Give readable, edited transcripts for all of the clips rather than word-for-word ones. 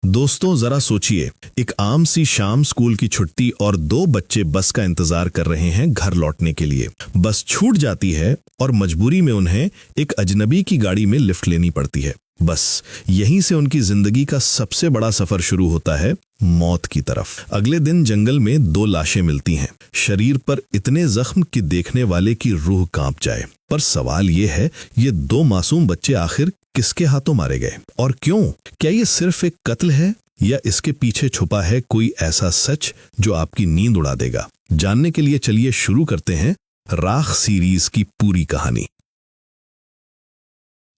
दोस्तों जरा सोचिए, एक आम सी शाम, स्कूल की छुट्टी और दो बच्चे बस का इंतजार कर रहे हैं घर लौटने के लिए। बस छूट जाती है और मजबूरी में उन्हें एक अजनबी की गाड़ी में लिफ्ट लेनी पड़ती है। बस यहीं से उनकी जिंदगी का सबसे बड़ा सफर शुरू होता है, मौत की तरफ। अगले दिन जंगल में दो लाशें मिलती हैं, शरीर पर इतने जख्म कि देखने वाले की रूह कांप जाए। पर सवाल ये है, ये दो मासूम बच्चे आखिर किसके हाथों मारे गए और क्यों? क्या ये सिर्फ एक कत्ल है या इसके पीछे छुपा है कोई ऐसा सच जो आपकी नींद उड़ा देगा? जानने के लिए चलिए शुरू करते हैं राख सीरीज की पूरी कहानी।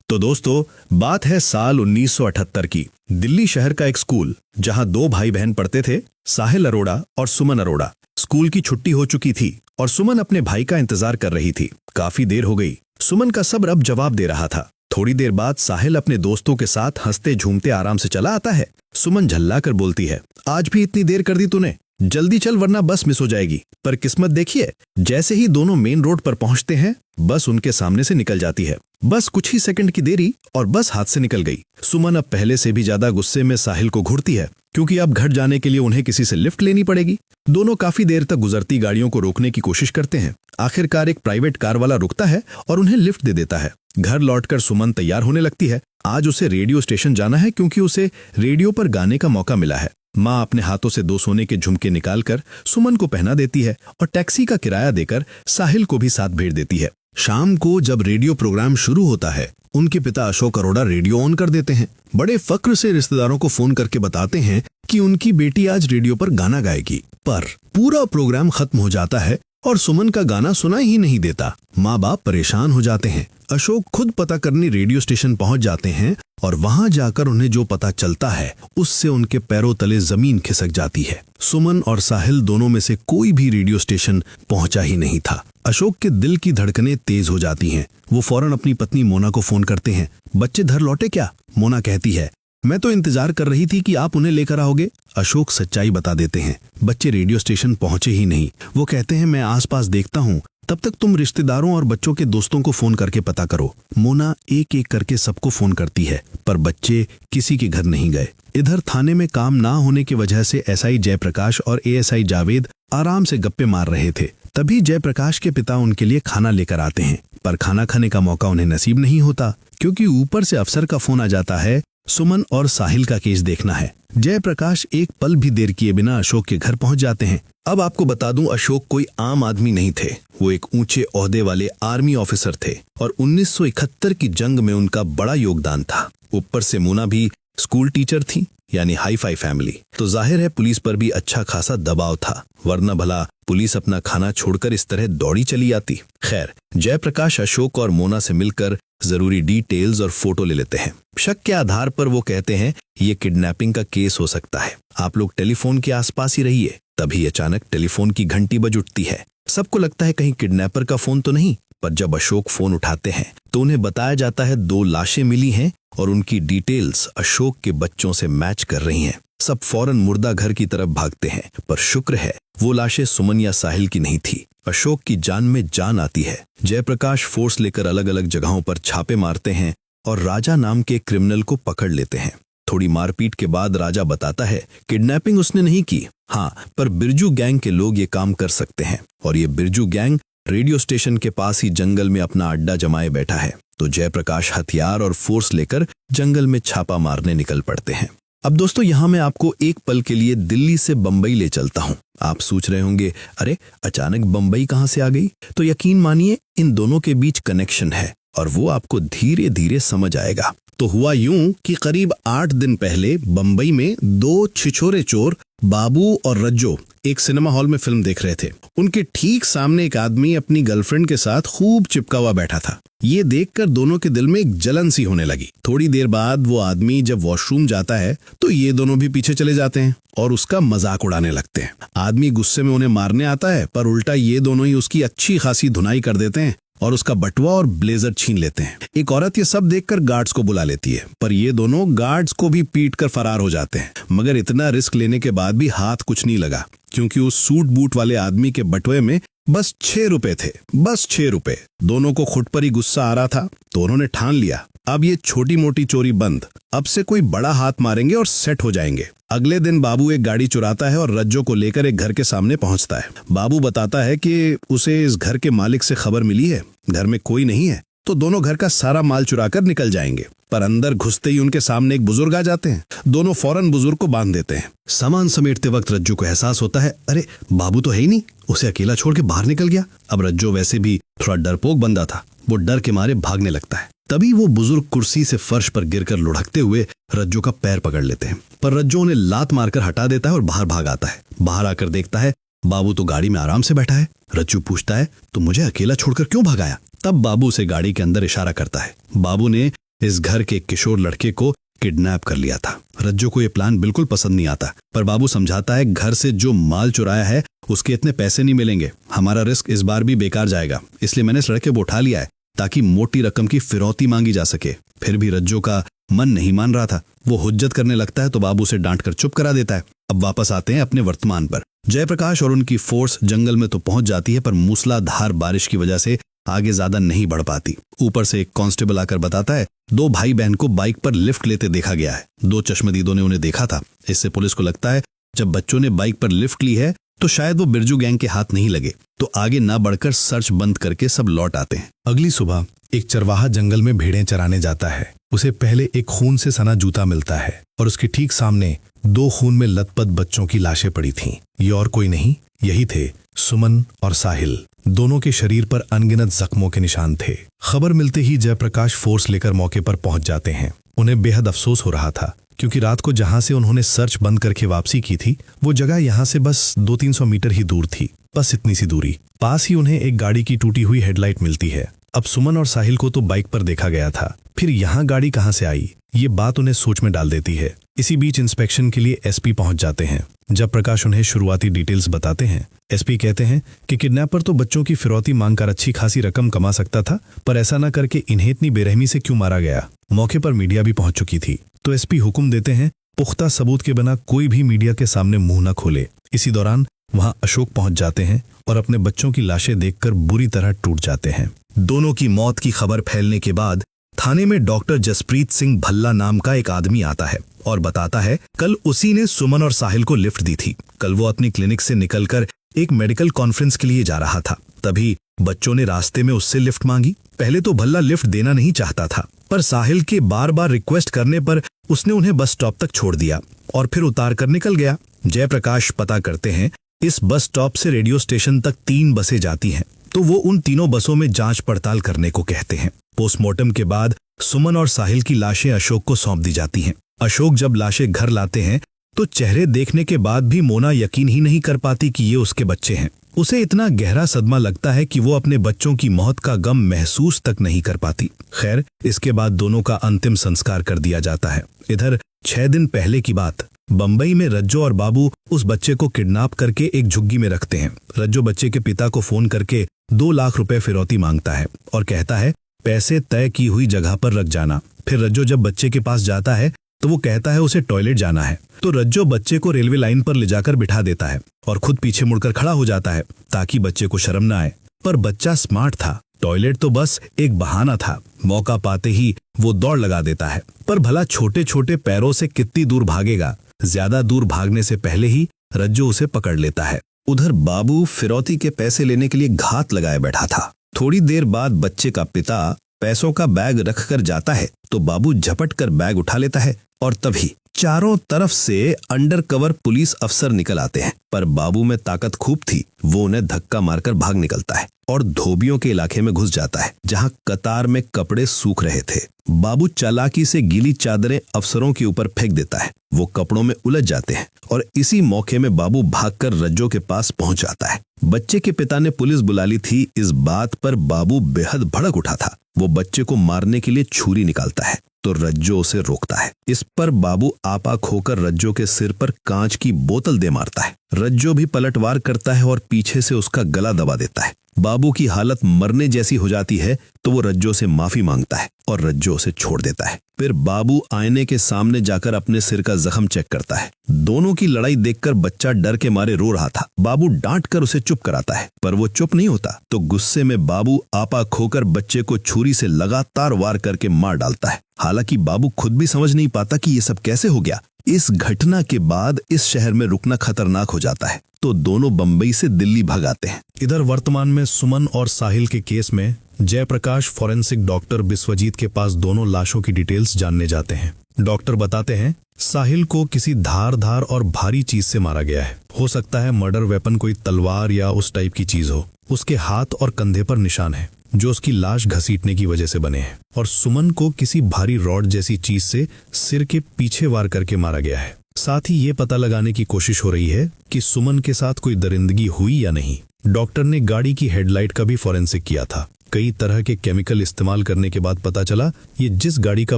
तो दोस्तों, बात है साल 1978 की। दिल्ली शहर का एक स्कूल जहां दो भाई बहन पढ़ते थे, साहिल अरोड़ा और सुमन अरोड़ा। स्कूल की छुट्टी हो चुकी थी और सुमन अपने भाई का इंतजार कर रही थी। काफी देर हो गई। सुमन का सब्र अब जवाब दे रहा था। थोड़ी देर बाद साहिल अपने दोस्तों के साथ हंसते झूमते आराम से चला आता है। सुमन झल्लाकर बोलती है, आज भी इतनी देर कर दी तूने, जल्दी चल वरना बस मिस हो जाएगी। पर किस्मत देखिए, जैसे ही दोनों मेन रोड पर पहुंचते हैं, बस उनके सामने से निकल जाती है। बस कुछ ही सेकंड की देरी और बस हाथ से निकल गई। सुमन अब पहले से भी ज्यादा गुस्से में साहिल को घूरती है, क्योंकि अब घर जाने के लिए उन्हें किसी से लिफ्ट लेनी पड़ेगी। दोनों काफी देर तक गुजरती गाड़ियों को रोकने की कोशिश करते हैं। आखिरकार एक प्राइवेट कार वाला रुकता है और उन्हें लिफ्ट दे देता है। घर लौटकर सुमन तैयार होने लगती है। आज उसे रेडियो स्टेशन जाना है, क्योंकि उसे रेडियो पर गाने का मौका मिला है। माँ अपने हाथों से दो सोने के झुमके निकालकर सुमन को पहना देती है और टैक्सी का किराया देकर साहिल को भी साथ भेज देती है। शाम को जब रेडियो प्रोग्राम शुरू होता है, उनके पिता अशोक अरोड़ा रेडियो ऑन कर देते हैं। बड़े फक्र से रिश्तेदारों को फोन करके बताते हैं कि उनकी बेटी आज रेडियो पर गाना गाएगी। पर पूरा प्रोग्राम खत्म हो जाता है और सुमन का गाना सुनाई ही नहीं देता। माँ बाप परेशान हो जाते हैं। अशोक खुद पता करने रेडियो स्टेशन पहुंच जाते हैं और वहां जाकर उन्हें जो पता चलता है, उससे उनके पैरों तले जमीन खिसक जाती है। सुमन और साहिल दोनों में से कोई भी रेडियो स्टेशन पहुंचा ही नहीं था। अशोक के दिल की धड़कनें तेज हो जाती हैं। वो फौरन अपनी पत्नी मोना को फोन करते हैं। बच्चे घर लौटे क्या? मोना कहती है, मैं तो इंतजार कर रही थी कि आप उन्हें लेकर आओगे। अशोक सच्चाई बता देते हैं, बच्चे रेडियो स्टेशन पहुंचे ही नहीं। वो कहते हैं, मैं आसपास देखता हूँ, तब तक तुम रिश्तेदारों और बच्चों के दोस्तों को फोन करके पता करो। मोना एक एक करके सबको फोन करती है, पर बच्चे किसी के घर नहीं गए। इधर थाने में काम ना होने की वजह से एसआई जयप्रकाश और एएसआई जावेद आराम से गप्पे मार रहे थे। तभी जयप्रकाश के पिता उनके लिए खाना लेकर आते हैं, पर खाना खाने का मौका उन्हें नसीब नहीं होता, क्योंकि ऊपर से अफसर का फोन आ जाता है, सुमन और साहिल का केस देखना है। जयप्रकाश एक पल भी देर किए बिना अशोक के घर पहुंच जाते हैं। अब आपको बता दूं, अशोक कोई आम आदमी नहीं थे। वो एक ऊंचे ओहदे वाले आर्मी ऑफिसर थे और 1971 की जंग में उनका बड़ा योगदान था। ऊपर से मोना भी स्कूल टीचर थी, यानी हाई फाई फैमिली। तो जाहिर है पुलिस पर भी अच्छा खासा दबाव था, वरना भला पुलिस अपना खाना छोड़कर इस तरह दौड़ी चली आती। खैर, जयप्रकाश अशोक और मोना से मिलकर जरूरी डिटेल्स और फोटो ले लेते हैं। शक के आधार पर वो कहते हैं, ये किडनैपिंग का केस हो सकता है, आप लोग टेलीफोन के आसपास ही रहिए। तभी अचानक टेलीफोन की घंटी बज उठती है। सबको लगता है कहीं किडनैपर का फोन तो नहीं, पर जब अशोक फोन उठाते हैं तो उन्हें बताया जाता है दो लाशें मिली हैं और उनकी डिटेल्स अशोक के बच्चों से मैच कर रही हैं। सब फौरन मुर्दा घर की तरफ भागते हैं, पर शुक्र है वो लाशें सुमन या साहिल की नहीं थी। अशोक की जान में जान आती है। जयप्रकाश फोर्स लेकर अलग अलग जगहों पर छापे मारते हैं और राजा नाम के क्रिमिनल को पकड़ लेते हैं। थोड़ी मारपीट के बाद राजा बताता है, किडनैपिंग उसने नहीं की, हाँ, पर बिरजू गैंग के लोग ये काम कर सकते हैं। और ये बिरजू गैंग रेडियो स्टेशन के पास ही जंगल में अपना अड्डा जमाए बैठा है। तो जयप्रकाश हथियार और फोर्स लेकर जंगल में छापा मारने निकल पड़ते हैं। अब दोस्तों, यहाँ मैं आपको एक पल के लिए दिल्ली से बंबई ले चलता हूँ। आप सोच रहे होंगे, अरे अचानक बंबई कहाँ से आ गई? तो यकीन मानिए, इन दोनों के बीच कनेक्शन है और वो आपको धीरे धीरे समझ आएगा। तो हुआ यूं कि करीब 8 दिन पहले बंबई में दो छिछोरे चोर बाबू और रज्जो एक सिनेमा हॉल में फिल्म देख रहे थे। उनके ठीक सामने एक आदमी अपनी गर्लफ्रेंड के साथ खूब चिपका हुआ बैठा था। ये देखकर दोनों के दिल में एक जलन सी होने लगी। थोड़ी देर बाद वो आदमी जब वॉशरूम जाता है तो ये दोनों भी पीछे चले जाते हैं और उसका मजाक उड़ाने लगते हैं। आदमी गुस्से में उन्हें मारने आता है, पर उल्टा ये दोनों ही उसकी अच्छी खासी धुनाई कर देते हैं और उसका बटुआ और ब्लेजर छीन लेते हैं। एक औरत ये सब देखकर गार्ड्स को बुला लेती है, पर ये दोनों गार्ड्स को भी पीट कर फरार हो जाते हैं। मगर इतना रिस्क लेने के बाद भी हाथ कुछ नहीं लगा, क्योंकि उस सूट बूट वाले आदमी के बटुए में बस 6 रुपए थे, बस 6 रुपए। दोनों को खुद पर ही गुस्सा आ रहा था, तो उन्होंने ठान लिया अब ये छोटी मोटी चोरी बंद, अब से कोई बड़ा हाथ मारेंगे और सेट हो जाएंगे। अगले दिन बाबू एक गाड़ी चुराता है और रज्जो को लेकर एक घर के सामने पहुंचता है। बाबू बताता है कि उसे इस घर के मालिक से खबर मिली है, घर में कोई नहीं है, तो दोनों घर का सारा माल चुराकर निकल जाएंगे। पर अंदर घुसते ही उनके सामने एक बुजुर्ग आ जाते हैं। दोनों फौरन बुजुर्ग को बांध देते हैं। सामान समेटते वक्त रज्जो को एहसास होता है, अरे बाबू तो है ही नहीं, उसे अकेला छोड़ के बाहर निकल गया। अब रज्जो वैसे भी थोड़ा डरपोक बंदा था, वो डर के मारे भागने लगता है। तभी वो बुजुर्ग कुर्सी से फर्श पर गिरकर लुढ़कते हुए रज्जो का पैर पकड़ लेते हैं, पर रज्जो उन्हें लात मारकर हटा देता है और बाहर भाग आता है। बाहर आकर देखता है बाबू तो गाड़ी में आराम से बैठा है। रज्जो पूछता है, तो मुझे अकेला छोड़कर क्यों भगाया? तब बाबू उसे गाड़ी के अंदर इशारा करता है। बाबू ने इस घर के एक किशोर लड़के को किडनैप कर लिया था। रज्जो को यह प्लान बिल्कुल पसंद नहीं आता, पर बाबू समझाता है घर से जो माल चुराया है उसके इतने पैसे नहीं मिलेंगे, हमारा रिस्क इस बार भी बेकार जाएगा, इसलिए मैंने इस लड़के को उठा लिया है ताकि मोटी रकम की फिरौती मांगी जा सके। फिर भी रज्जो का मन नहीं मान रहा था। वो हुज्जत करने लगता है तो बाबू उसे डांट कर चुप करा देता है। अब वापस आते हैं अपने वर्तमान पर। जयप्रकाश और उनकी फोर्स जंगल में तो पहुंच जाती है, पर मूसलाधार बारिश की वजह से आगे ज्यादा नहीं बढ़ पाती। ऊपर से एक कांस्टेबल आकर बताता है 2 भाई बहन को बाइक पर लिफ्ट लेते देखा गया है। 2 चश्मदीदों ने उन्हें देखा था। इससे पुलिस को लगता है जब बच्चों ने बाइक पर लिफ्ट ली है तो शायद वो बिरजू गैंग के हाथ नहीं लगे, तो आगे ना बढ़कर सर्च बंद करके सब लौट आते हैं। अगली सुबह एक चरवाहा जंगल में भेड़ें चराने जाता है। उसे पहले एक खून से सना जूता मिलता है और उसके ठीक सामने 2 खून में लथपथ बच्चों की लाशें पड़ी थीं। ये और कोई नहीं, यही थे सुमन और साहिल। दोनों के शरीर पर अनगिनत जख्मों के निशान थे। खबर मिलते ही जयप्रकाश फोर्स लेकर मौके पर पहुंच जाते हैं। उन्हें बेहद अफसोस हो रहा था क्योंकि रात को जहां से उन्होंने सर्च बंद करके वापसी की थी वो जगह यहां से बस 200-300 मीटर ही दूर थी। बस इतनी सी दूरी। पास ही उन्हें एक गाड़ी की टूटी हुई हेडलाइट मिलती है। अब सुमन और साहिल को तो बाइक पर देखा गया था, फिर यहाँ गाड़ी कहाँ से आई, ये बात उन्हें सोच में डाल देती है। इसी बीच इंस्पेक्शन के लिए एसपी पहुंच जाते हैं। जब प्रकाश उन्हें शुरुआती डिटेल्स बताते हैं, एसपी कहते हैं कि किडनैपर तो बच्चों की फिरौती मांगकर अच्छी खासी रकम कमा सकता था, पर ऐसा न करके इन्हें इतनी बेरहमी से क्यों मारा गया। मौके पर मीडिया भी पहुंच चुकी थी, तो एसपी हुक्म देते हैं पुख्ता सबूत के बिना कोई भी मीडिया के सामने मुंह न खोले। इसी दौरान वहां अशोक पहुंच जाते हैं और अपने बच्चों की लाशें देखकर बुरी तरह टूट जाते हैं। दोनों की मौत की खबर फैलने के बाद थाने में डॉक्टर जसप्रीत सिंह भल्ला नाम का एक आदमी आता है और बताता है कल उसी ने सुमन और साहिल को लिफ्ट दी थी। कल वो अपनी क्लिनिक से निकलकर एक मेडिकल कॉन्फ्रेंस के लिए जा रहा था। तभी बच्चों ने रास्ते में उससे लिफ्ट मांगी। पहले तो भल्ला लिफ्ट देना नहीं चाहता था, पर साहिल के बार बार रिक्वेस्ट करने पर उसने उन्हें बस स्टॉप तक छोड़ दिया और फिर उतार कर निकल गया। जयप्रकाश पता करते हैं इस बस स्टॉप से रेडियो स्टेशन तक 3 बसें जाती हैं, तो वो उन तीनों बसों में जांच पड़ताल करने को कहते हैं। पोस्टमार्टम के बाद सुमन और साहिल की लाशें अशोक को सौंप दी जाती हैं। अशोक जब लाशें घर लाते हैं तो चेहरे देखने के बाद भी मोना यकीन ही नहीं कर पाती कि ये उसके बच्चे हैं। उसे इतना गहरा सदमा लगता है कि वो अपने बच्चों की मौत का गम महसूस तक नहीं कर पाती। खैर, इसके बाद दोनों का अंतिम संस्कार कर दिया जाता है। इधर 6 दिन पहले की बात, बंबई में रज्जो और बाबू उस बच्चे को किडनैप करके एक झुग्गी में रखते हैं। रज्जो बच्चे के पिता को फोन करके 2 लाख रुपए फिरौती मांगता है और कहता है पैसे तय की हुई जगह पर रख जाना। फिर रज्जो जब बच्चे के पास जाता है तो वो कहता है उसे टॉयलेट जाना है, तो रज्जो बच्चे को रेलवे लाइन पर ले जाकर बिठा देता है और खुद पीछे मुड़कर खड़ा हो जाता है ताकि बच्चे को शर्म न आए। पर बच्चा स्मार्ट था, टॉयलेट तो बस एक बहाना था। मौका पाते ही वो दौड़ लगा देता है, पर भला छोटे छोटे पैरों से कितनी दूर भागेगा। ज्यादा दूर भागने से पहले ही रज्जो उसे पकड़ लेता है। उधर बाबू फिरौती के पैसे लेने के लिए घात लगाए बैठा था। थोड़ी देर बाद बच्चे का पिता पैसों का बैग रखकर जाता है तो बाबू झपट कर बैग उठा लेता है और तभी चारों तरफ से अंडर कवर पुलिस अफसर निकल आते हैं। पर बाबू में ताकत खूब थी, वो उन्हें धक्का मारकर भाग निकलता है और धोबियों के इलाके में घुस जाता है जहां कतार में कपड़े सूख रहे थे। बाबू चालाकी से गीली चादरें अफसरों के ऊपर फेंक देता है। वो कपड़ों में उलझ जाते हैं और इसी मौके में बाबू भागकर रज्जो के पास पहुंच जाता है। बच्चे के पिता ने पुलिस बुला ली थी। इस बात पर बाबू बेहद भड़क उठा था। वो बच्चे को मारने के लिए छुरी निकालता है तो रज्जो उसे रोकता है। इस पर बाबू आपा खोकर रज्जो के सिर पर कांच की बोतल दे मारता है। रज्जो भी पलटवार करता है और पीछे से उसका गला दबा देता है। बाबू की हालत मरने जैसी हो जाती है तो वो रज्जो से माफी मांगता है और रज्जो उसे छोड़ देता है। फिर बाबू आईने के सामने जाकर अपने सिर का जख्म चेक करता है। दोनों की लड़ाई देखकर बच्चा डर के मारे रो रहा था। बाबू डांट कर उसे चुप कराता है, पर वो चुप नहीं होता। तो गुस्से में बाबू आपा खोकर बच्चे को छुरी से लगातार वार करके मार डालता है। हालांकि बाबू खुद भी समझ नहीं पाता कि ये सब कैसे हो गया। इस घटना के बाद इस शहर में रुकना खतरनाक हो जाता है, तो दोनों बंबई से दिल्ली भाग आते हैं। इधर वर्तमान में सुमन और साहिल के केस में जयप्रकाश फॉरेंसिक डॉक्टर बिस्वजीत के पास दोनों लाशों की डिटेल्स जानने जाते हैं। डॉक्टर बताते हैं साहिल को किसी धारदार और भारी चीज से मारा गया है। हो सकता है मर्डर वेपन कोई तलवार या उस टाइप की चीज हो। उसके हाथ और कंधे पर निशान है जो उसकी लाश घसीटने की वजह से बने हैं। और सुमन को किसी भारी रॉड जैसी चीज से सिर के पीछे वार करके मारा गया है। साथ ही ये पता लगाने की कोशिश हो रही है कि सुमन के साथ कोई दरिंदगी हुई या नहीं। डॉक्टर ने गाड़ी की हेडलाइट का भी फॉरेंसिक किया था। कई तरह के केमिकल इस्तेमाल करने के बाद पता चला ये जिस गाड़ी का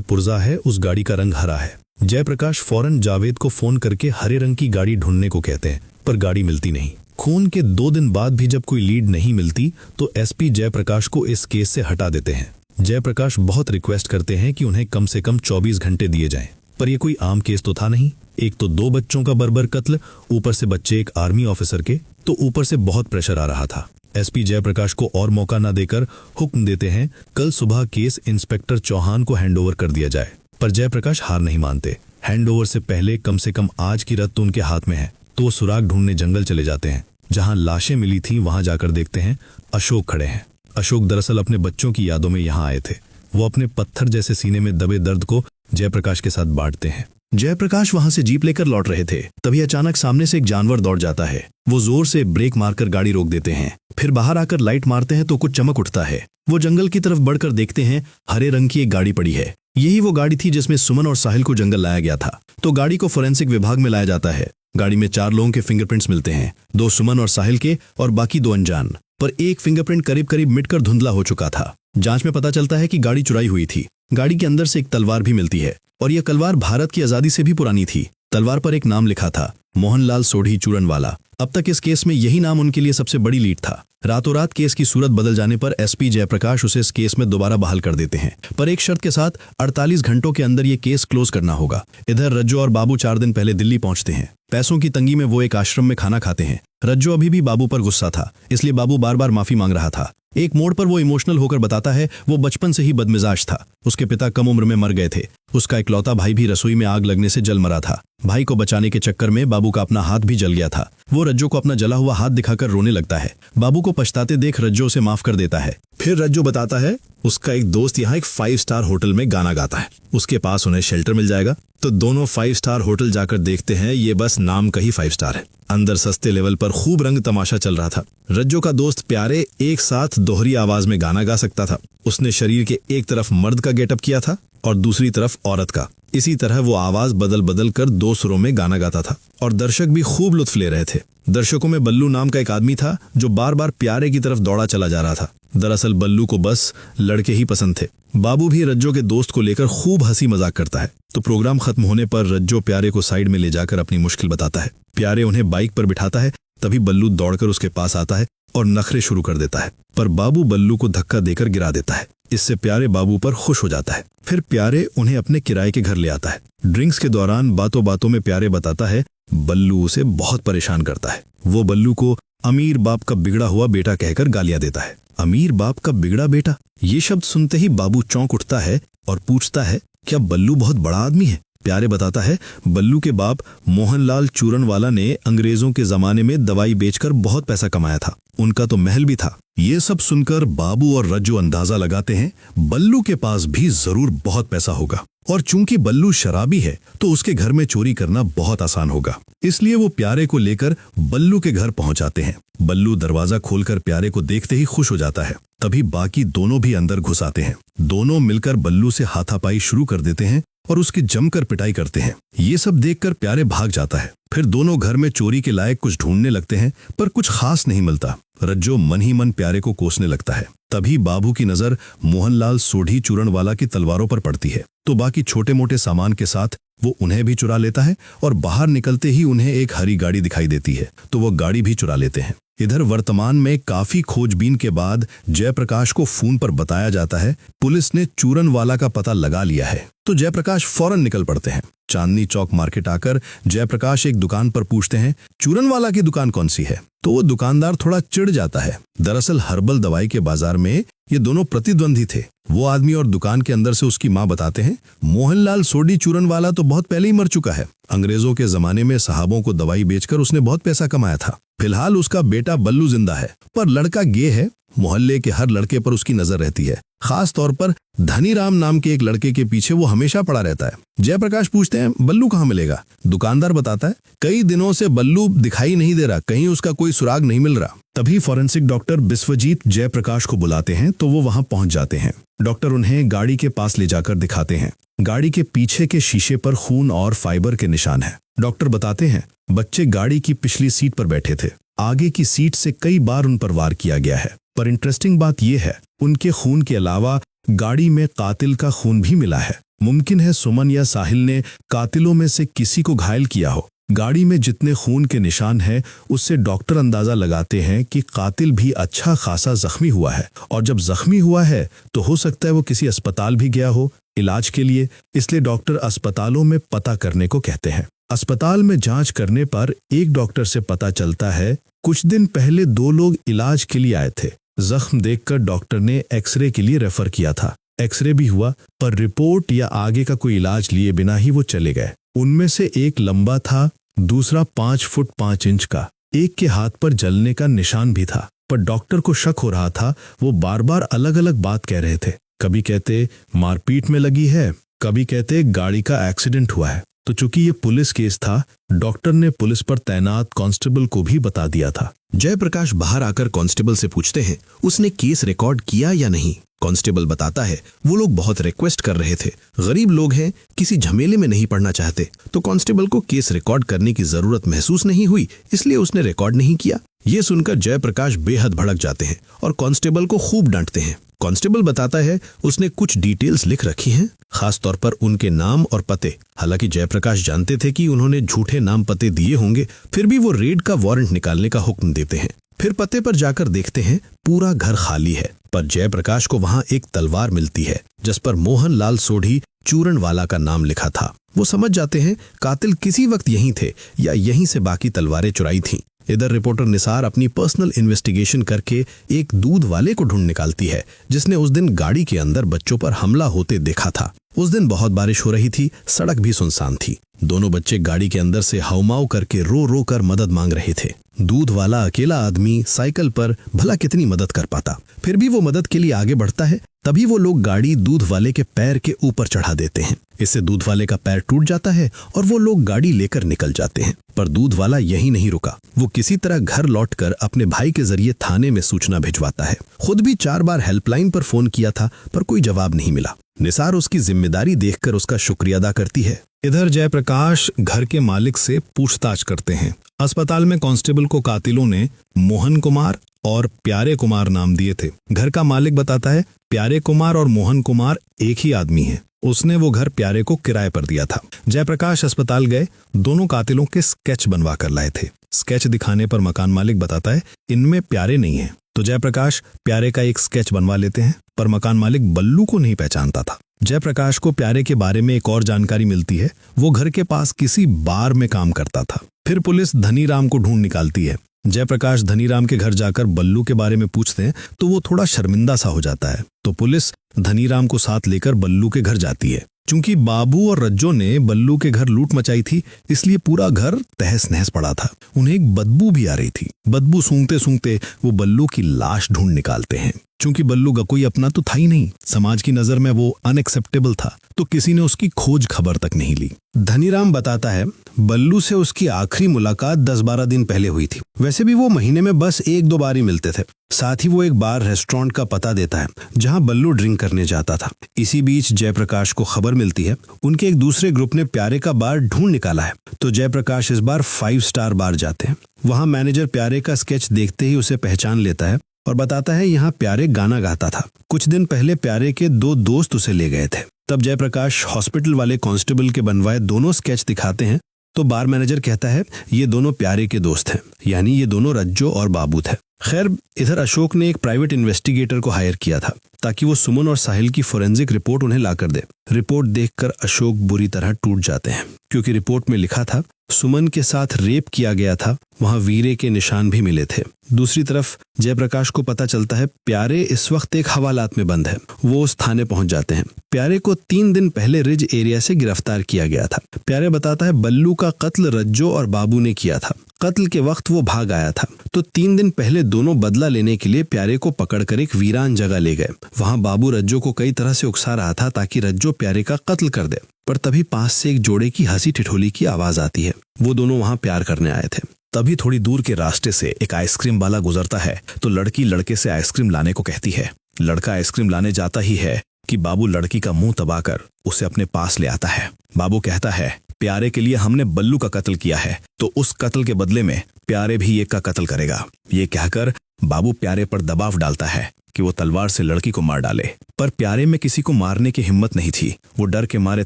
पुर्जा है उस गाड़ी का रंग हरा है। जयप्रकाश फौरन जावेद को फोन करके हरे रंग की गाड़ी ढूंढने को कहते हैं, पर गाड़ी मिलती नहीं। खून के 2 दिन बाद भी जब कोई लीड नहीं मिलती तो एसपी जयप्रकाश को इस केस से हटा देते हैं। जयप्रकाश बहुत रिक्वेस्ट करते हैं कि उन्हें कम से कम 24 घंटे दिए जाएं, पर यह कोई आम केस तो था नहीं। एक तो 2 बच्चों का बर्बर कत्ल, ऊपर से बच्चे एक आर्मी ऑफिसर के, तो ऊपर से बहुत प्रेशर आ रहा था। एसपी जयप्रकाश को और मौका न देकर हुक्म देते हैं कल सुबह केस इंस्पेक्टर चौहान को हैंडओवर कर दिया जाए, पर जयप्रकाश हार नहीं मानते। हैंडओवर से पहले कम से कम आज की रात तो उनके हाथ में है, तो वो सुराग ढूंढने जंगल चले जाते हैं। जहां लाशें मिली थी वहां जाकर देखते हैं अशोक खड़े हैं। अशोक दरअसल अपने बच्चों की यादों में यहाँ आए थे। वो अपने पत्थर जैसे सीने में दबे दर्द को जयप्रकाश के साथ बांटते हैं। जयप्रकाश वहां से जीप लेकर लौट रहे थे, तभी अचानक सामने से एक जानवर दौड़ जाता है। वो जोर से ब्रेक मारकर गाड़ी रोक देते हैं। फिर बाहर आकर लाइट मारते हैं तो कुछ चमक उठता है। वो जंगल की तरफ बढ़कर देखते हैं हरे रंग की एक गाड़ी पड़ी है। यही वो गाड़ी थी जिसमें सुमन और साहिल को जंगल लाया गया था। तो गाड़ी को फोरेंसिक विभाग में लाया जाता है। गाड़ी में 4 लोगों के फिंगरप्रिंट्स मिलते हैं, 2 सुमन और साहिल के और बाकी 2 अनजान। पर एक फिंगरप्रिंट करीब करीब मिटकर धुंधला हो चुका था। जांच में पता चलता है कि गाड़ी चुराई हुई थी। गाड़ी के अंदर से एक तलवार भी मिलती है और यह तलवार भारत की आजादी से भी पुरानी थी। तलवार पर एक नाम लिखा था, मोहनलाल सोढ़ी चूरनवाला। अब तक इस केस में यही नाम उनके लिए सबसे बड़ी लीड था। रातों रात केस की सूरत बदल जाने पर एसपी जयप्रकाश उसे इस केस में दोबारा बहाल कर देते हैं, पर एक शर्त के साथ 48 घंटों के अंदर ये केस क्लोज करना होगा। इधर रज्जो और बाबू 4 दिन पहले दिल्ली पहुंचते हैं। पैसों की तंगी में वो एक आश्रम में खाना खाते हैं। रज्जो अभी भी बाबू पर गुस्सा था, इसलिए बाबू बार बार माफी मांग रहा था। एक मोड़ पर वो इमोशनल होकर बताता है वो बचपन से ही बदमिजाज था। उसके पिता कम उम्र में मर गए थे। उसका इकलौता भाई भी रसोई में आग लगने से जल मरा था। भाई को बचाने के चक्कर में बाबू का अपना हाथ भी जल गया था। वो रज्जो को अपना जला हुआ हाथ दिखाकर रोने लगता है। बाबू को पछताते देख रज्जो उसे माफ कर देता है। फिर रज्जो बताता है उसका एक दोस्त यहाँ एक 5 स्टार होटल में गाना गाता है, उसके पास उन्हें शेल्टर मिल जाएगा। तो दोनों 5 स्टार होटल जाकर देखते हैं ये बस नाम का ही 5 स्टार है। अंदर सस्ते लेवल पर खूब रंग तमाशा चल रहा था। रज्जो का दोस्त प्यारे एक साथ दोहरी आवाज में गाना गा सकता था। उसने शरीर के एक तरफ मर्द का गेटअप किया था और दूसरी तरफ औरत का। इसी तरह वो आवाज बदल बदल कर 2 सुरों में गाना गाता था और दर्शक भी खूब लुत्फ ले रहे थे। दर्शकों में बल्लू नाम का एक आदमी था जो बार बार प्यारे की तरफ दौड़ा चला जा रहा था। दरअसल बल्लू को बस लड़के ही पसंद थे। बाबू भी रज्जो के दोस्त को लेकर खूब हंसी मजाक करता है। तो प्रोग्राम खत्म होने पर रज्जो प्यारे को साइड में ले जाकर अपनी मुश्किल बताता है। प्यारे उन्हें बाइक पर बिठाता है, तभी बल्लू दौड़कर उसके पास आता है और नखरे शुरू कर देता है, पर बाबू बल्लू को धक्का देकर गिरा देता है। इससे प्यारे बाबू पर खुश हो जाता है। फिर प्यारे उन्हें अपने किराए के घर ले आता है। ड्रिंक्स के दौरान बातों बातों में प्यारे बताता है बल्लू उसे बहुत परेशान करता है। वो बल्लू को अमीर बाप का बिगड़ा हुआ बेटा कहकर गालियां देता है। अमीर बाप का बिगड़ा बेटा, ये शब्द सुनते ही बाबू चौंक उठता है और पूछता है क्या बल्लू बहुत बड़ा आदमी है। प्यारे बताता है बल्लू के बाप मोहनलाल चूरनवाला ने अंग्रेजों के जमाने में दवाई बेचकर बहुत पैसा कमाया था। उनका तो महल भी था। ये सब सुनकर बाबू और रज्जो अंदाजा लगाते हैं बल्लू के पास भी जरूर बहुत पैसा होगा, और चूंकि बल्लू शराबी है तो उसके घर में चोरी करना बहुत आसान होगा। इसलिए वो प्यारे को लेकर बल्लू के घर पहुंचाते हैं। बल्लू दरवाजा खोलकर प्यारे को देखते ही खुश हो जाता है। तभी बाकी दोनों भी अंदर घुस आते हैं। दोनों मिलकर बल्लू से हाथापाई शुरू कर देते हैं और उसकी जमकर पिटाई करते हैं। ये सब देखकर प्यारे भाग जाता है। फिर दोनों घर में चोरी के लायक कुछ ढूंढने लगते हैं, पर कुछ खास नहीं मिलता। रज्जो मन ही मन प्यारे को कोसने लगता है। तभी बाबू की नजर मोहनलाल सोढ़ी चूरनवाला की तलवारों पर पड़ती है, तो बाकी छोटे मोटे सामान के साथ वो उन्हें भी चुरा लेता है और बाहर निकलते ही उन्हें एक हरी गाड़ी दिखाई देती है तो वो गाड़ी भी चुरा लेते हैं। इधर वर्तमान में काफी खोजबीन के बाद जयप्रकाश को फोन पर बताया जाता है पुलिस ने चूरनवाला का पता लगा लिया है। तो जयप्रकाश फौरन निकल पड़ते हैं। चांदनी चौक मार्केट आकर जयप्रकाश एक दुकान पर पूछते हैं चूरनवाला की दुकान कौन सी है। तो वो दुकानदार थोड़ा चिढ़ जाता है। दरअसल हर्बल दवाई के बाजार में ये दोनों प्रतिद्वंदी थे। वो आदमी और दुकान के अंदर से उसकी माँ बताते हैं मोहनलाल सोडी चूरनवाला तो बहुत पहले ही मर चुका है। अंग्रेजों के जमाने में साहबों को दवाई बेचकर उसने बहुत पैसा कमाया था। फिलहाल उसका बेटा बल्लू जिंदा है पर लड़का गे है। मोहल्ले के हर लड़के पर उसकी नजर रहती है। खास तौर पर धनीराम नाम के एक लड़के के पीछे वो हमेशा पड़ा रहता है। जयप्रकाश पूछते हैं बल्लू कहाँ मिलेगा। दुकानदार बताता है कई दिनों से बल्लू दिखाई नहीं दे रहा, कहीं उसका कोई सुराग नहीं मिल रहा। तभी फॉरेंसिक डॉक्टर बिस्वजीत जयप्रकाश को बुलाते हैं तो वो वहां पहुंच जाते हैं। डॉक्टर उन्हें गाड़ी के पास ले जाकर दिखाते हैं। गाड़ी के पीछे के शीशे पर खून और फाइबर के निशान है। डॉक्टर बताते हैं बच्चे गाड़ी की पिछली सीट पर बैठे थे। आगे की सीट से कई बार उन पर वार किया गया है। पर इंटरेस्टिंग बात यह है उनके खून के अलावा गाड़ी में कातिल का खून भी मिला है। मुमकिन है सुमन या साहिल ने कातिलों में से किसी को घायल किया हो। गाड़ी में जितने खून के निशान हैं उससे डॉक्टर अंदाजा लगाते हैं कि कातिल भी अच्छा खासा जख्मी हुआ है और जब जख्मी हुआ है तो हो सकता है वो किसी अस्पताल भी गया हो इलाज के लिए। इसलिए डॉक्टर अस्पतालों में पता करने को कहते हैं। अस्पताल में जांच करने पर एक डॉक्टर से पता चलता है कुछ दिन पहले 2 लोग इलाज के लिए आए थे। जख्म देखकर डॉक्टर ने एक्सरे के लिए रेफर किया था। एक्सरे भी हुआ पर रिपोर्ट या आगे का कोई इलाज लिए बिना ही वो चले गए। उनमें से एक लंबा था, दूसरा 5 फुट 5 इंच का। एक के हाथ पर जलने का निशान भी था। पर डॉक्टर को शक हो रहा था। वो बार बार अलग अलग बात कह रहे थे। कभी कहते मारपीट में लगी है, कभी कहते गाड़ी का एक्सीडेंट हुआ है। तो चूंकि ये पुलिस केस था डॉक्टर ने पुलिस पर तैनात कांस्टेबल को भी बता दिया था। जयप्रकाश बाहर आकर कांस्टेबल से पूछते हैं उसने केस रिकॉर्ड किया या नहीं। कांस्टेबल बताता है वो लोग बहुत रिक्वेस्ट कर रहे थे, गरीब लोग हैं, किसी झमेले में नहीं पड़ना चाहते। तो कांस्टेबल को केस रिकॉर्ड करने की जरूरत महसूस नहीं हुई इसलिए उसने रिकॉर्ड नहीं किया। ये सुनकर जयप्रकाश बेहद भड़क जाते हैं और कांस्टेबल को खूब डांटते हैं। कांस्टेबल बताता है उसने कुछ डिटेल्स लिख रखी हैं, खास तौर पर उनके नाम और पते। हालांकि जयप्रकाश जानते थे कि उन्होंने झूठे नाम पते दिए होंगे, फिर भी वो रेड का वारंट निकालने का हुक्म देते हैं। फिर पते पर जाकर देखते हैं पूरा घर खाली है। पर जयप्रकाश को वहां एक तलवार मिलती है जिस पर मोहनलाल सोढ़ी चूरनवाला का नाम लिखा था। वो समझ जाते हैं कातिल किसी वक्त यहीं थे या यहीं से बाकी तलवारें चुराई थीं। इधर रिपोर्टर निसार अपनी पर्सनल इन्वेस्टिगेशन करके एक दूध वाले को ढूंढ निकालती है जिसने उस दिन गाड़ी के अंदर बच्चों पर हमला होते देखा था। उस दिन बहुत बारिश हो रही थी, सड़क भी सुनसान थी। दोनों बच्चे गाड़ी के अंदर से हाउमाऊ करके रो रो कर मदद मांग रहे थे। दूध वाला अकेला आदमी साइकिल पर भला कितनी मदद कर पाता। फिर भी वो मदद के लिए आगे बढ़ता है। तभी वो लोग गाड़ी दूध वाले के पैर के ऊपर चढ़ा देते हैं। इससे दूध वाले का पैर टूट जाता है और वो लोग गाड़ी लेकर निकल जाते हैं। पर दूध वाला यही नहीं रुका। वो किसी तरह घर लौटकर अपने भाई के जरिए थाने में सूचना भिजवाता है। खुद भी 4 बार हेल्पलाइन पर फोन किया था पर कोई जवाब नहीं मिला। निसार उसकी जिम्मेदारी देखकर उसका शुक्रिया अदा करती है। इधर जयप्रकाश घर के मालिक से पूछताछ करते हैं। अस्पताल में कांस्टेबल को कातिलों ने मोहन कुमार और प्यारे कुमार नाम दिए थे। घर का मालिक बताता है प्यारे कुमार और मोहन कुमार एक ही आदमी है। उसने वो घर प्यारे को किराए पर दिया था। जयप्रकाश अस्पताल गए, दोनों कातिलों के स्केच बनवा कर लाए थे। स्केच दिखाने पर मकान मालिक बताता है इनमें प्यारे नहीं है। तो जयप्रकाश प्यारे का एक स्केच बनवा लेते हैं पर मकान मालिक बल्लू को नहीं पहचानता था। जयप्रकाश को प्यारे के बारे में एक और जानकारी मिलती है। वो घर के पास किसी बार में काम करता था। फिर पुलिस धनीराम को ढूंढ निकालती है। जयप्रकाश धनीराम के घर जाकर बल्लू के बारे में पूछते हैं तो वो थोड़ा शर्मिंदा सा हो जाता है। तो पुलिस धनीराम को साथ लेकर बल्लू के घर जाती है। चूंकि बाबू और रज्जो ने बल्लू के घर लूट मचाई थी इसलिए पूरा घर तहस नहस पड़ा था। उन्हें एक बदबू भी आ रही थी। बदबू सूंघते सूंघते वो बल्लू की लाश ढूंढ निकालते हैं। चूंकि बल्लू का कोई अपना तो था ही नहीं, समाज की नजर में वो अनएक्सेप्टेबल था, तो किसी ने उसकी खोज खबर तक नहीं ली। धनीराम बताता है बल्लू से उसकी आखिरी मुलाकात 10-12 दिन पहले हुई थी। वैसे भी वो महीने में बस 1-2 बार ही मिलते थे। साथ ही वो एक बार रेस्टोरेंट का पता देता है जहां बल्लू ड्रिंक करने जाता था। इसी बीच जयप्रकाश को खबर मिलती है उनके एक दूसरे ग्रुप ने प्यारे का बार ढूंढ निकाला है। तो जयप्रकाश इस बार 5 स्टार बार जाते हैं। वहां मैनेजर प्यारे का स्केच देखते ही उसे पहचान लेता है और बताता है यहाँ प्यारे गाना गाता था। कुछ दिन पहले प्यारे के 2 दोस्त उसे ले गए थे। तब जयप्रकाश हॉस्पिटल वाले कांस्टेबल के बनवाए दोनों स्केच दिखाते हैं तो बार मैनेजर कहता है ये दोनों प्यारे के दोस्त हैं, यानी ये दोनों रज्जो और बाबू थे। खैर, इधर अशोक ने एक प्राइवेट इन्वेस्टिगेटर को हायर किया था ताकि वो सुमन और साहिल की फोरेंसिक रिपोर्ट उन्हें लाकर दे। रिपोर्ट देखकर अशोक बुरी तरह टूट जाते हैं, क्योंकि रिपोर्ट में लिखा था सुमन के साथ रेप किया गया था, वहां वीरे के निशान भी मिले थे। दूसरी तरफ जयप्रकाश को पता चलता है प्यारे इस वक्त एक हवालात में बंद है। वो उस थाने पहुंच जाते हैं। प्यारे को 3 दिन पहले रिज एरिया से गिरफ्तार किया गया था। प्यारे बताता है बल्लू का कत्ल रज्जो और बाबू ने किया था। कत्ल के वक्त वो भाग आया था, तो 3 दिन पहले दोनों बदला लेने के लिए प्यारे को पकड़कर एक वीरान जगह ले गए। वहां बाबू रज्जो को कई तरह से उकसा रहा था ताकि रज्जो प्यारे का कत्ल कर दे, पर तभी पास से एक जोड़े की हंसी ठिठोली की आवाज आती है। वो दोनों वहां प्यार करने आए थे। तभी थोड़ी दूर के रास्ते से एक आइसक्रीम वाला गुजरता है तो लड़की लड़के से आइसक्रीम लाने को कहती है। लड़का आइसक्रीम लाने जाता ही है कि बाबू लड़की का मुंह दबाकर उसे अपने पास ले आता है। बाबू कहता है प्यारे के लिए हमने बल्लू का कत्ल किया है, तो उस कत्ल के बदले में प्यारे भी एक का कत्ल करेगा। ये कहकर बाबू प्यारे पर दबाव डालता है कि वो तलवार से लड़की को मार डाले, पर प्यारे में किसी को मारने की हिम्मत नहीं थी। वो डर के मारे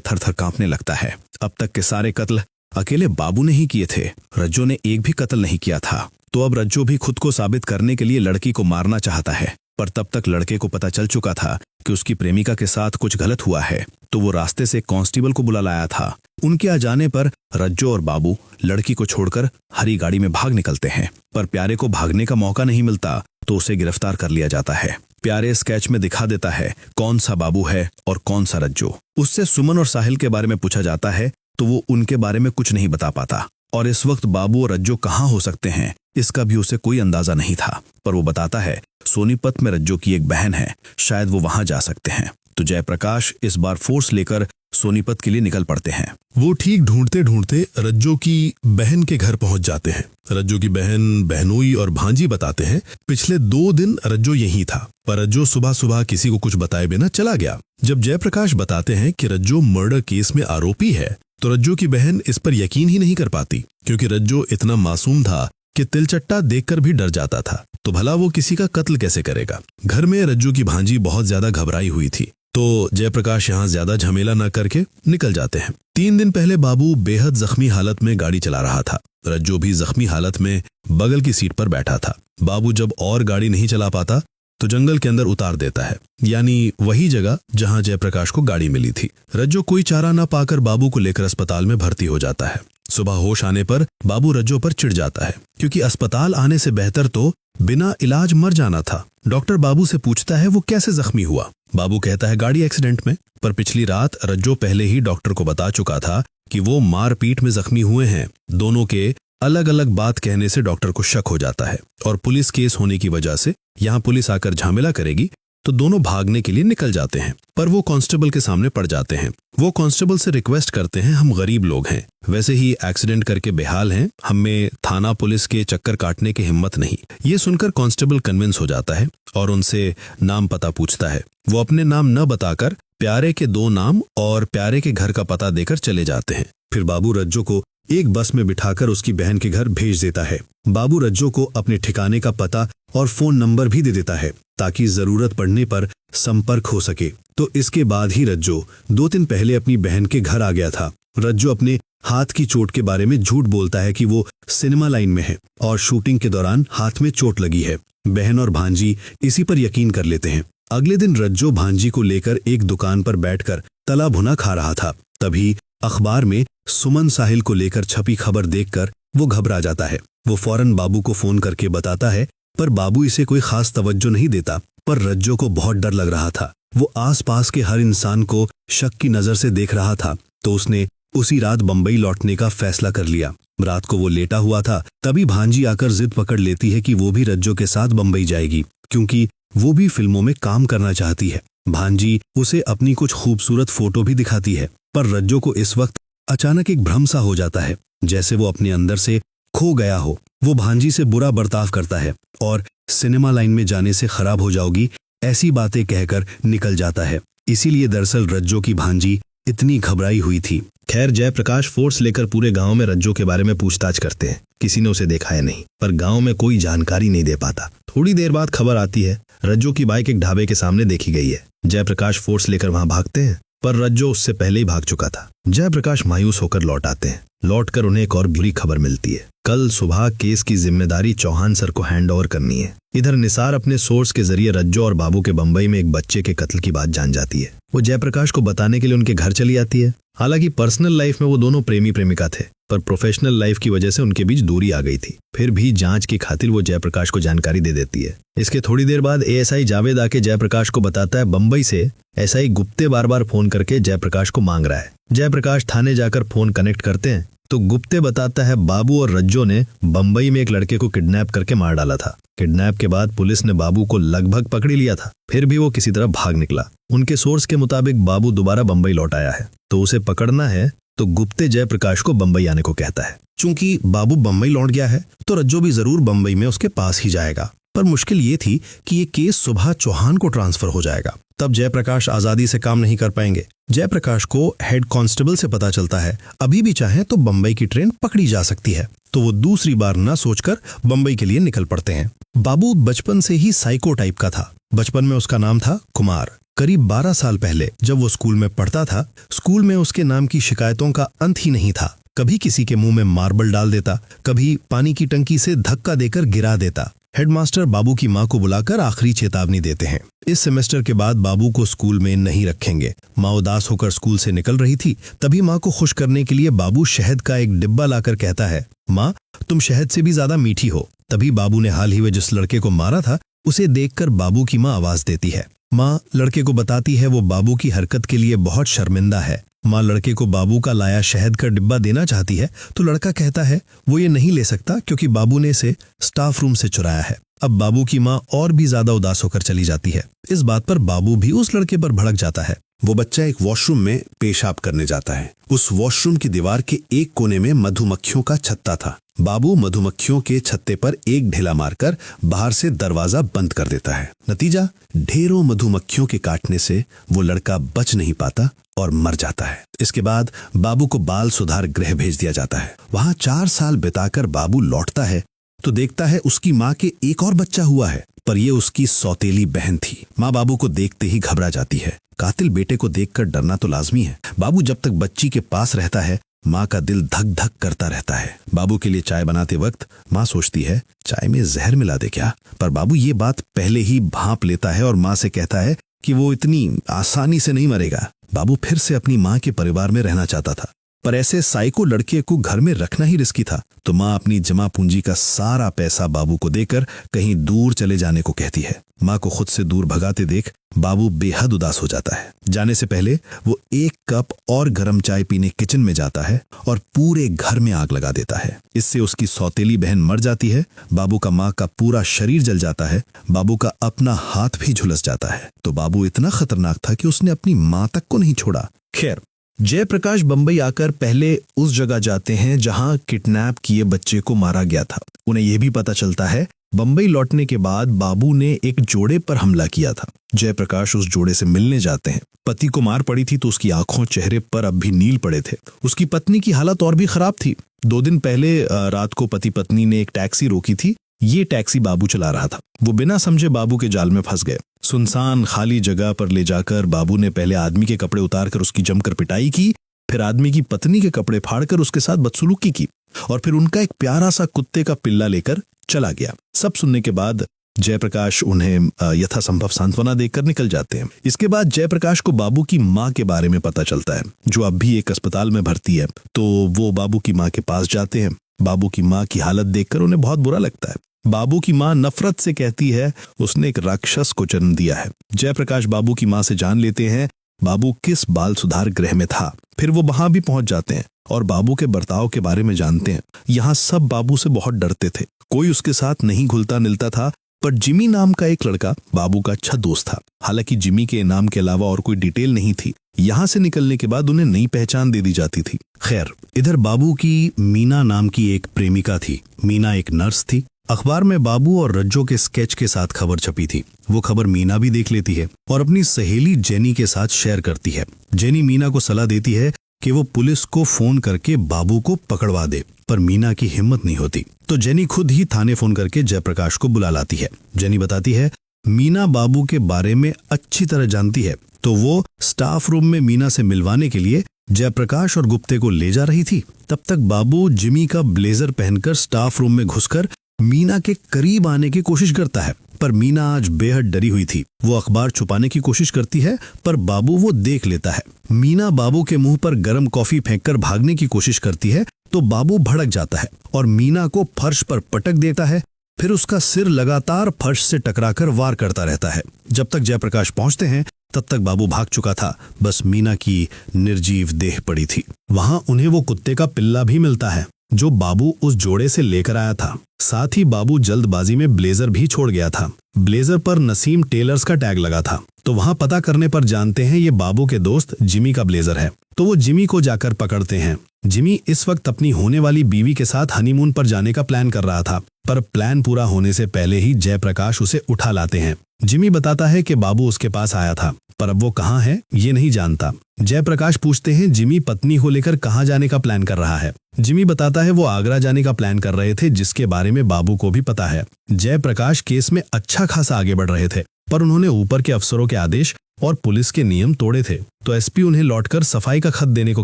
थर थर कांपने लगता है। अब तक के सारे कत्ल अकेले बाबू ने ही किए थे, रज्जो ने एक भी कत्ल नहीं किया था। तो अब रज्जो भी खुद को साबित करने के लिए लड़की को मारना चाहता है, पर तब तक लड़के को पता चल चुका था कि उसकी प्रेमिका के साथ कुछ गलत हुआ है, तो वो रास्ते से कांस्टेबल को बुला लाया था। उनके आ जाने पर रज्जो और बाबू लड़की को छोड़कर हरी गाड़ी में भाग निकलते हैं, पर प्यारे को भागने का मौका नहीं मिलता तो उसे गिरफ्तार कर लिया जाता है। प्यारे स्केच में दिखा देता है कौन सा बाबू है और कौन सा रज्जो। उससे सुमन और साहिल के बारे में पूछा जाता है तो वो उनके बारे में कुछ नहीं बता पाता, और इस वक्त बाबू और रज्जो कहाँ हो सकते हैं इसका भी उसे कोई अंदाजा नहीं था। पर वो बताता है सोनीपत में रज्जो की एक बहन है, शायद वो वहां जा सकते हैं। तो जयप्रकाश इस बार फोर्स लेकर सोनीपत के लिए निकल पड़ते हैं। वो ठीक ढूंढते ढूंढते रज्जो की बहन के घर पहुंच जाते हैं। रज्जो की बहन, बहनोई और भांजी बताते हैं पिछले 2 दिन रज्जो यहीं था, पर रज्जो सुबह सुबह किसी को कुछ बताए बिना चला गया। जब जयप्रकाश बताते हैं कि रज्जो मर्डर केस में आरोपी है, तो रज्जो की बहन इस पर यकीन ही नहीं कर पाती, क्योंकि रज्जो इतना मासूम था कि तिलचट्टा देखकर भी डर जाता था, तो भला वो किसी का कत्ल कैसे करेगा। घर में रज्जो की भांजी बहुत ज्यादा घबराई हुई थी, तो जयप्रकाश यहाँ ज्यादा झमेला न करके निकल जाते हैं। 3 दिन पहले बाबू बेहद जख्मी हालत में गाड़ी चला रहा था। रज्जो भी जख्मी हालत में बगल की सीट पर बैठा था। बाबू जब और गाड़ी नहीं चला पाता तो जंगल के अंदर उतार देता है, यानी वही जगह जहां जयप्रकाश को गाड़ी मिली थी। रज्जो कोई चारा न पाकर बाबू को लेकर अस्पताल में भर्ती हो जाता है। सुबह होश आने पर बाबू रज्जो पर चिढ़ जाता है, क्योंकि अस्पताल आने से बेहतर तो बिना इलाज मर जाना था। डॉक्टर बाबू से पूछता है वो कैसे जख्मी हुआ। बाबू कहता है गाड़ी एक्सीडेंट में, पर पिछली रात रज्जो पहले ही डॉक्टर को बता चुका था कि वो मारपीट में जख्मी हुए हैं। दोनों के अलग अलग बात कहने से डॉक्टर को शक हो जाता है, और पुलिस केस होने की वजह से यहाँ पुलिस आकर झमेला करेगी, तो दोनों भागने के लिए निकल जाते हैं। पर वो कांस्टेबल के सामने पड़ जाते हैं। वो कांस्टेबल से रिक्वेस्ट करते हैं हम गरीब लोग हैं, वैसे ही एक्सीडेंट करके बेहाल हैं, हमें थाना पुलिस के चक्कर काटने की हिम्मत नहीं। ये सुनकर कांस्टेबल कन्विंस हो जाता है और उनसे नाम पता पूछता है। वो अपने नाम न बताकर प्यारे के 2 नाम और प्यारे के घर का पता देकर चले जाते हैं। फिर बाबू रज्जो को एक बस में बिठाकर उसकी बहन के घर भेज देता है। बाबू रज्जो को अपने ठिकाने का पता और फोन नंबर भी दे देता है ताकि जरूरत पड़ने पर संपर्क हो सके। तो इसके बाद ही रज्जो 2 दिन पहले अपनी बहन के घर आ गया था। रज्जो अपने हाथ की चोट के बारे में झूठ बोलता है कि वो सिनेमा लाइन में है और शूटिंग के दौरान हाथ में चोट लगी है। बहन और भांजी इसी पर यकीन कर लेते हैं। अगले दिन रज्जो भांजी को लेकर एक दुकान पर बैठकर तला भुना खा रहा था। तभी अखबार में सुमन साहिल को लेकर छपी खबर देखकर वो घबरा जाता है। वो फौरन बाबू को फोन करके बताता है, पर बाबू इसे कोई खास तवज्जो नहीं देता। पर रज्जो को बहुत डर लग रहा था। वो आसपास के हर इंसान को शक की नजर से देख रहा था, तो उसने उसी रात बंबई लौटने का फैसला कर लिया। रात को वो लेटा हुआ था, तभी भांजी आकर जिद पकड़ लेती है कि वो भी रज्जो के साथ बंबई जाएगी, क्योंकि वो भी फिल्मों में काम करना चाहती है। भांजी उसे अपनी कुछ खूबसूरत फोटो भी दिखाती है, पर रज्जो को इस वक्त अचानक एक भ्रम सा हो जाता है, जैसे वो अपने अंदर से खो गया हो। वो भांजी से बुरा बर्ताव करता है और सिनेमा लाइन में जाने से खराब हो जाओगी ऐसी बातें कहकर निकल जाता है। इसीलिए दरअसल रज्जो की भांजी इतनी घबराई हुई थी। खैर, जयप्रकाश फोर्स लेकर पूरे गांव में रज्जो के बारे में पूछताछ करते हैं। किसी ने उसे देखा है नहीं, पर गांव में कोई जानकारी नहीं दे पाता। थोड़ी देर बाद खबर आती है रज्जो की बाइक एक ढाबे के सामने देखी गई है। जयप्रकाश फोर्स लेकर वहां भागते हैं। पर रज्जो उससे पहले ही भाग चुका था। जयप्रकाश मायूस होकर लौट आते हैं। लौटकर उन्हें एक और बुरी खबर मिलती है। कल सुबह केस की जिम्मेदारी चौहान सर को हैंड ओवर करनी है। इधर निसार अपने सोर्स के जरिए रज्जो और बाबू के बंबई में एक बच्चे के कत्ल की बात जान जाती है। वो जयप्रकाश को बताने के लिए उनके घर चली आती है। हालांकि पर्सनल लाइफ में वो दोनों प्रेमी प्रेमिका थे, पर प्रोफेशनल लाइफ की वजह से उनके बीच दूरी आ गई थी। फिर भी जांच की खातिर वो जयप्रकाश को जानकारी दे देती है। इसके थोड़ी देर बाद एएसआई जावेद आके जयप्रकाश को बताता है बंबई से एसआई गुप्ते बार बार फोन करके जयप्रकाश को मांग रहा है। जयप्रकाश थाने जाकर फोन कनेक्ट करते हैं तो गुप्ते बताता है बाबू और रज्जो ने बंबई में एक लड़के को किडनैप करके मार डाला था। किडनैप के बाद पुलिस ने बाबू को लगभग पकड़ लिया था, फिर भी वो किसी तरह भाग निकला। उनके सोर्स के मुताबिक बाबू दोबारा बंबई लौट आया है, तो उसे पकड़ना है तो गुप्ते जयप्रकाश को बंबई आने को कहता है। चूंकि बाबू बंबई लौट गया है तो रज्जो भी जरूर बंबई में उसके पास ही जाएगा, पर मुश्किल ये थी कि ये केस सुबह चौहान को ट्रांसफर हो जाएगा। तब जयप्रकाश आजादी से काम नहीं कर पाएंगे। जयप्रकाश को हेड कांस्टेबल से पता चलता है अभी भी चाहे तो बंबई की ट्रेन पकड़ी जा सकती है, तो वो दूसरी बार न सोचकर बंबई के लिए निकल पड़ते हैं। बाबू बचपन से ही साइको टाइप का था। बचपन में उसका नाम था कुमार। करीब 12 साल पहले जब वो स्कूल में पढ़ता था, स्कूल में उसके नाम की शिकायतों का अंत ही नहीं था। कभी किसी के मुंह में मार्बल डाल देता, कभी पानी की टंकी से धक्का देकर गिरा देता। हेडमास्टर बाबू की मां को बुलाकर आखिरी चेतावनी देते हैं, इस सेमेस्टर के बाद बाबू को स्कूल में नहीं रखेंगे। मां उदास होकर स्कूल से निकल रही थी, तभी मां को खुश करने के लिए बाबू शहद का एक डिब्बा लाकर कहता है, मां तुम शहद से भी ज्यादा मीठी हो। तभी बाबू ने हाल ही में जिस लड़के को मारा था उसे देखकर बाबू की मां आवाज देती है। मां लड़के को बताती है वो बाबू की हरकत के लिए बहुत शर्मिंदा है। मां लड़के को बाबू का लाया शहद का डिब्बा देना चाहती है तो लड़का कहता है वो ये नहीं ले सकता क्योंकि बाबू ने इसे स्टाफ रूम से चुराया है। अब बाबू की मां और भी ज्यादा उदास होकर चली जाती है। इस बात पर बाबू भी उस लड़के पर भड़क जाता है। वो बच्चा एक वॉशरूम में पेशाब करने जाता है। उस वॉशरूम की दीवार के एक कोने में मधुमक्खियों का छत्ता था। बाबू मधुमक्खियों के छत्ते पर एक ढेला मारकर बाहर से दरवाजा बंद कर देता है। नतीजा, ढेरों मधुमक्खियों के काटने से वो लड़का बच नहीं पाता और मर जाता है। इसके बाद बाबू को बाल सुधार गृह भेज दिया जाता है। वहां 4 साल बिताकर बाबू लौटता है तो देखता है उसकी माँ के एक और बच्चा हुआ है, पर यह उसकी सौतेली बहन थी। माँ बाबू को देखते ही घबरा जाती है। कातिल बेटे को देखकर डरना तो लाजमी है। बाबू जब तक बच्ची के पास रहता है माँ का दिल धक धक करता रहता है। बाबू के लिए चाय बनाते वक्त माँ सोचती है चाय में जहर मिला दे क्या, पर बाबू ये बात पहले ही भांप लेता है और माँ से कहता है कि वो इतनी आसानी से नहीं मरेगा। बाबू फिर से अपनी माँ के परिवार में रहना चाहता था, पर ऐसे साइको लड़के को घर में रखना ही रिस्की था, तो माँ अपनी जमा पूंजी का सारा पैसा बाबू को देकर कहीं दूर चले जाने को कहती है। माँ को खुद से दूर भगाते देख बाबू बेहद उदास हो जाता है। जाने से पहले वो 1 कप और गर्म चाय पीने किचन में जाता है और पूरे घर में आग लगा देता है। इससे उसकी सौतेली बहन मर जाती है। बाबू का माँ का पूरा शरीर जल जाता है। बाबू का अपना हाथ भी झुलस जाता है। तो बाबू इतना खतरनाक था कि उसने अपनी माँ तक को नहीं छोड़ा। खैर, जयप्रकाश बंबई आकर पहले उस जगह जाते हैं जहां किडनैप किए बच्चे को मारा गया था। उन्हें यह भी पता चलता है बंबई लौटने के बाद बाबू ने एक जोड़े पर हमला किया था। जयप्रकाश उस जोड़े से मिलने जाते हैं। पति को मार पड़ी थी तो उसकी आंखों चेहरे पर अब भी नील पड़े थे। उसकी पत्नी की हालत और भी खराब थी। 2 दिन पहले रात को पति पत्नी ने एक टैक्सी रोकी थी। ये टैक्सी बाबू चला रहा था। वो बिना समझे बाबू के जाल में फंस गए। सुनसान खाली जगह पर ले जाकर बाबू ने पहले आदमी के कपड़े उतारकर उसकी जमकर पिटाई की, फिर आदमी की पत्नी के कपड़े फाड़कर उसके साथ बदसलूकी की और फिर उनका एक प्यारा सा कुत्ते का पिल्ला लेकर चला गया। सब सुनने के बाद जयप्रकाश उन्हें यथासंभव सांत्वना देकर निकल जाते हैं। इसके बाद जयप्रकाश को बाबू की माँ के बारे में पता चलता है, जो अब भी एक अस्पताल में भर्ती है। तो वो बाबू की माँ के पास जाते हैं। बाबू की माँ की हालत देखकर उन्हें बहुत बुरा लगता है। बाबू की माँ नफरत से कहती है उसने एक राक्षस को जन्म दिया है। जयप्रकाश बाबू की माँ से जान लेते हैं बाबू किस बाल सुधार गृह में था। फिर वो वहां भी पहुंच जाते हैं और बाबू के बर्ताव के बारे में जानते हैं। यहाँ सब बाबू से बहुत डरते थे। कोई उसके साथ नहीं घुलता मिलता था, पर जिमी नाम का एक लड़का बाबू का अच्छा दोस्त था। हालांकि जिमी के नाम के अलावा और कोई डिटेल नहीं थी। यहाँ से निकलने के बाद उन्हें नई पहचान दे दी जाती थी। खैर, इधर बाबू की मीना नाम की एक प्रेमिका थी। मीना एक नर्स थी। अखबार में बाबू और रज्जो के स्केच के साथ खबर छपी थी। वो खबर मीना भी देख लेती है और अपनी सहेली जेनी के साथ शेयर करती है। जेनी मीना को सलाह देती है कि वो पुलिस को फोन करके बाबू को पकड़वा दे, पर मीना की हिम्मत नहीं होती। तो जेनी खुद ही थाने फोन करके जयप्रकाश को बुला लाती है। जेनी बताती है मीना बाबू के बारे में अच्छी तरह जानती है, तो वो स्टाफ रूम में मीना से मिलवाने के लिए जयप्रकाश और गुप्ते को ले जा रही थी। तब तक बाबू जिमी का ब्लेजर पहनकर स्टाफ रूम में घुसकर मीना के करीब आने की कोशिश करता है, पर मीना आज बेहद डरी हुई थी। वो अखबार छुपाने की कोशिश करती है, पर बाबू वो देख लेता है। मीना बाबू के मुंह पर गर्म कॉफी फेंककर भागने की कोशिश करती है तो बाबू भड़क जाता है और मीना को फर्श पर पटक देता है। फिर उसका सिर लगातार फर्श से टकराकर वार करता रहता है। जब तक जयप्रकाश पहुंचते हैं तब तक बाबू भाग चुका था, बस मीना की निर्जीव देह पड़ी थी। वहां उन्हें वो कुत्ते का पिल्ला भी मिलता है जो बाबू उस जोड़े से लेकर आया था। साथ ही बाबू जल्दबाजी में ब्लेजर भी छोड़ गया था। ब्लेजर पर नसीम टेलर्स का टैग लगा था, तो वहां पता करने पर जानते हैं ये बाबू के दोस्त जिमी का ब्लेजर है। तो वो जिमी को जाकर पकड़ते हैं। जिमी इस वक्त अपनी होने वाली बीवी के साथ हनीमून पर जाने का प्लान कर रहा था, पर प्लान पूरा होने से पहले ही जयप्रकाश उसे उठा लाते हैं। जिमी बताता है कि बाबू उसके पास आया था, पर अब वो कहाँ है ये नहीं जानता। जयप्रकाश पूछते हैं जिमी पत्नी को लेकर कहाँ जाने का प्लान कर रहा है। जिमी बताता है वो आगरा जाने का प्लान कर रहे थे, जिसके बारे में बाबू को भी पता है। जयप्रकाश केस में अच्छा खासा आगे बढ़ रहे थे, पर उन्होंने ऊपर के अफसरों के आदेश और पुलिस के नियम तोड़े थे, तो एसपी उन्हें लौटकर सफाई का खत देने को